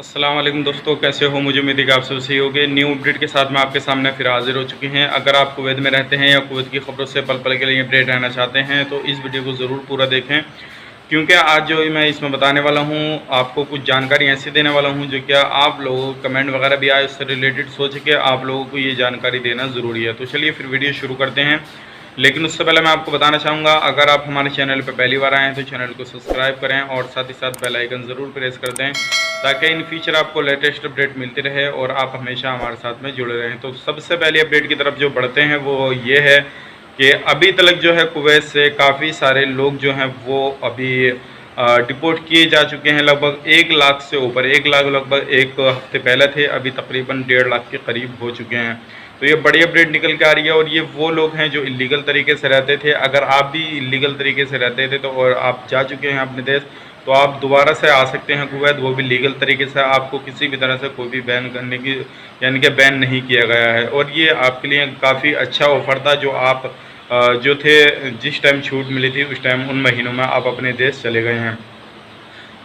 अस्सलाम वालेकुम दोस्तों, कैसे हो? मुझे उम्मीद है कि आप सब सही होंगे। न्यू अपडेट के साथ मैं आपके सामने फिर हाजिर हो चुके हैं। अगर आप कुवैत में रहते हैं या कुवैत की खबरों से पल पल के लिए अपडेट रहना चाहते हैं तो इस वीडियो को ज़रूर पूरा देखें, क्योंकि आज जो मैं इसमें बताने वाला हूँ आपको कुछ जानकारी ऐसी देने वाला हूँ जो क्या आप लोगों को कमेंट वगैरह भी आए उससे रिलेटेड सोच के आप लोगों को ये जानकारी देना ज़रूरी है। तो चलिए फिर वीडियो शुरू करते हैं। लेकिन उससे पहले मैं आपको बताना चाहूँगा, अगर आप हमारे चैनल पर पहली बार आए हैं तो चैनल को सब्सक्राइब करें और साथ ही साथ बेल आइकन ज़रूर प्रेस कर दें, ताकि इन फ्यूचर आपको लेटेस्ट अपडेट मिलती रहे और आप हमेशा हमारे साथ में जुड़े रहें। तो सबसे पहले अपडेट की तरफ जो बढ़ते हैं वो ये है कि अभी तक जो है कुवैत से काफ़ी सारे लोग जो हैं वो अभी डिपोर्ट किए जा चुके हैं। लगभग 1 लाख से ऊपर, 1 लाख लगभग एक हफ्ते पहले थे, अभी तकरीबन 1.5 लाख के करीब हो चुके हैं। तो ये बड़ी अपडेट निकल के आ रही है और ये वो लोग हैं जो इलीगल तरीके से रहते थे। अगर आप भी इलीगल तरीके से रहते थे तो और आप जा चुके हैं अपने देश, तो आप दोबारा से आ सकते हैं कुवैत, वो भी लीगल तरीके से। आपको किसी भी तरह से कोई भी बैन करने की यानी कि बैन नहीं किया गया है और ये आपके लिए काफ़ी अच्छा ऑफ़र था जो आप जो थे जिस टाइम छूट मिली थी उस टाइम उन महीनों में आप अपने देश चले गए हैं।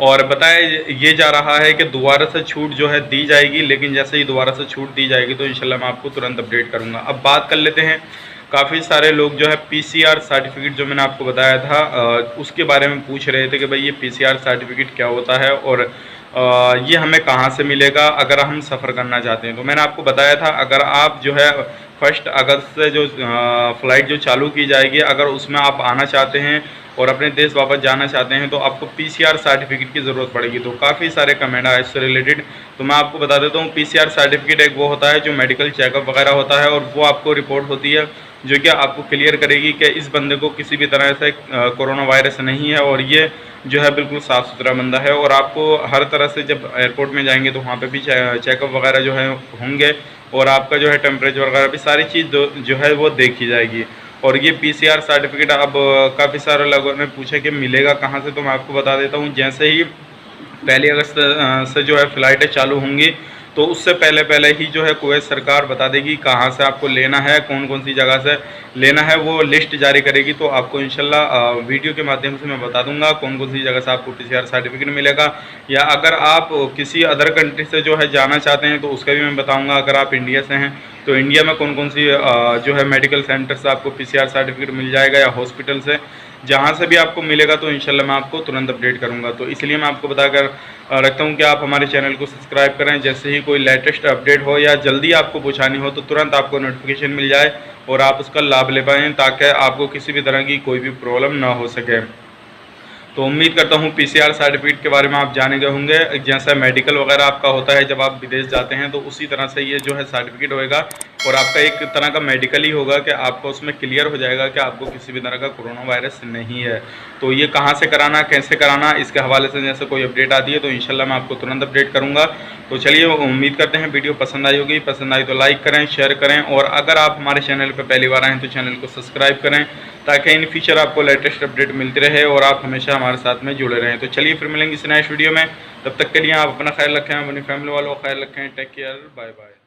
और बताया ये जा रहा है कि दोबारा से छूट जो है दी जाएगी, लेकिन जैसे ही दोबारा से छूट दी जाएगी तो इंशाल्लाह मैं आपको तुरंत अपडेट करूंगा। अब बात कर लेते हैं, काफ़ी सारे लोग जो है पीसीआर सर्टिफिकेट जो मैंने आपको बताया था उसके बारे में पूछ रहे थे कि भाई ये पीसीआर सर्टिफिकेट क्या होता है और ये हमें कहाँ से मिलेगा अगर हम सफ़र करना चाहते हैं। तो मैंने आपको बताया था, अगर आप जो है 1 अगस्त से जो फ़्लाइट जो चालू की जाएगी, अगर उसमें आप आना चाहते हैं और अपने देश वापस जाना चाहते हैं तो आपको पीसीआर सर्टिफिकेट की ज़रूरत पड़ेगी। तो काफ़ी सारे कमेंट आए इससे रिलेटेड, तो मैं आपको बता देता हूँ। पीसीआर सर्टिफिकेट एक वो होता है जो मेडिकल चेकअप वगैरह होता है और वो आपको रिपोर्ट होती है जो कि आपको क्लियर करेगी कि इस बंदे को किसी भी तरह से कोरोना वायरस नहीं है और ये जो है बिल्कुल साफ़ सुथरा बंदा है। और आपको हर तरह से जब एयरपोर्ट में जाएंगे तो वहाँ पे भी चेकअप वगैरह जो है होंगे और आपका जो है टेम्परेचर वगैरह भी सारी चीज़ जो है वो देखी जाएगी। और ये पीसीआर सर्टिफिकेट अब काफ़ी सारे लोगों ने पूछा कि मिलेगा कहाँ से, तो मैं आपको बता देता हूँ। जैसे ही 1 अगस्त से जो है फ़्लाइटें चालू होंगी तो उससे पहले पहले ही जो है कुवैत सरकार बता देगी कहाँ से आपको लेना है, कौन कौन सी जगह से लेना है, वो लिस्ट जारी करेगी। तो आपको इंशाल्लाह वीडियो के माध्यम से मैं बता दूंगा कौन कौन सी जगह से आपको पीसीआर सर्टिफिकेट मिलेगा। या अगर आप किसी अदर कंट्री से जो है जाना चाहते हैं तो उसका भी मैं बताऊँगा। अगर आप इंडिया से हैं तो इंडिया में कौन कौन सी जो है मेडिकल सेंटर से आपको पीसीआर सर्टिफिकेट मिल जाएगा या हॉस्पिटल से, जहाँ से भी आपको मिलेगा तो इंशाल्लाह मैं आपको तुरंत अपडेट करूँगा। तो इसलिए मैं आपको बताकर रखता हूँ कि आप हमारे चैनल को सब्सक्राइब करें, जैसे ही कोई लेटेस्ट अपडेट हो या जल्दी आपको पहुँचानी हो तो तुरंत आपको नोटिफिकेशन मिल जाए और आप उसका लाभ ले पाएँ, ताकि आपको किसी भी तरह की कोई भी प्रॉब्लम ना हो सके। तो उम्मीद करता हूँ पीसीआर सर्टिफिकेट के बारे में आप जाने गए होंगे। जैसा मेडिकल वगैरह आपका होता है जब आप विदेश जाते हैं तो उसी तरह से ये जो है सर्टिफिकेट होएगा और आपका एक तरह का मेडिकल ही होगा कि आपको उसमें क्लियर हो जाएगा कि आपको किसी भी तरह का कोरोना वायरस नहीं है। तो ये कहाँ से कराना, कैसे कराना, इसके हवाले से जैसे कोई अपडेट आती है तो इंशाल्लाह मैं आपको तुरंत अपडेट करूँगा। तो चलिए, उम्मीद करते हैं वीडियो पसंद आई होगी। पसंद आई तो लाइक करें, शेयर करें और अगर आप हमारे चैनल पर पहली बार आएँ तो चैनल को सब्सक्राइब करें, ताकि इन फ्यूचर आपको लेटेस्ट अपडेट मिलती रहे और आप हमेशा हमारे साथ में जुड़े रहें। तो चलिए फिर मिलेंगे इस नेक्स्ट वीडियो में, तब तक के लिए आप अपना ख्याल रखें, अपनी फैमिली वालों का ख्याल रखें। Take care, bye bye.